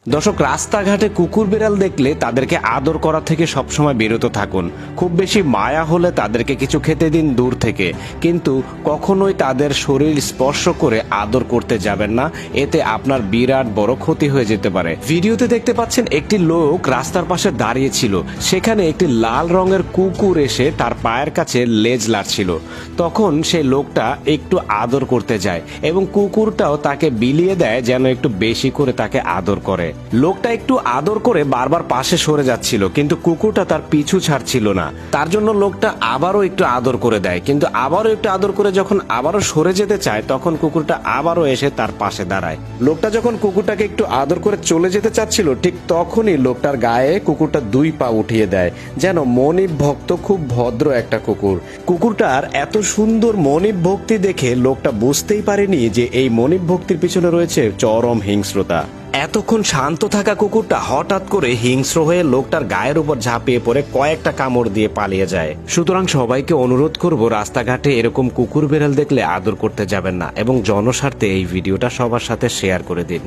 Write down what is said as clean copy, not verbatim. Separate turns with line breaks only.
দর্শক, রাস্তাঘাটে কুকুর বিড়াল দেখলে তাদেরকে আদর করা থেকে সবসময় বিরত থাকুন। খুব বেশি মায়া হলে তাদেরকে কিছু খেতে দিন দূর থেকে, কিন্তু কখনোই তাদের শরীর স্পর্শ করে আদর করতে যাবেন না, এতে আপনার বিরাট বড় ক্ষতি হয়ে যেতে পারে। ভিডিওতে দেখতে পাচ্ছেন একটি লোক রাস্তার পাশে দাঁড়িয়ে ছিল, সেখানে একটি লাল রঙের কুকুর এসে তার পায়ের কাছে লেজ লাড়ছিল। তখন সেই লোকটা একটু আদর করতে যায় এবং কুকুরটাও তাকে বিলিয়ে দেয় যেন একটু বেশি করে তাকে আদর করে। লোকটা একটু আদর করে বারবার পাশে সরে যাচ্ছিল, কিন্তু কুকুরটা তার পিছু ছাড়ছিল না। তার জন্য লোকটা আবারও একটু আদর করে দেয়, কিন্তু আবারও একটু আদর করে যখন আবারও সরে যেতে চায় তখন কুকুরটা আবারও এসে তার পাশে দাঁড়ায়। লোকটা যখন কুকুরটাকে একটু আদর করে চলে যেতে চাচ্ছিল, ঠিক তখনই লোকটার গায়ে কুকুরটা 2 পা উঠিয়ে দেয়, যেন মনিব ভক্ত, খুব ভদ্র একটা কুকুর। কুকুরটার এত সুন্দর মনিব ভক্তি দেখে লোকটা বুঝতেই পারেনি যে এই মনিব ভক্তির পিছনে রয়েছে চরম হিংস্রতা। এতক্ষণ শান্ত থাকা কুকুরটা হঠাৎ করে হিংস্র হয়ে লোকটার গায়ের উপর ঝাঁপিয়ে পড়ে কয়েকটা কামড় দিয়ে পালিয়ে যায়। সুতরাং সবাইকে অনুরোধ করব, রাস্তাঘাটে এরকম কুকুর বিড়াল দেখলে আদর করতে যাবেন না এবং জনস্বার্থে এই ভিডিওটা সবার সাথে শেয়ার করে দিন।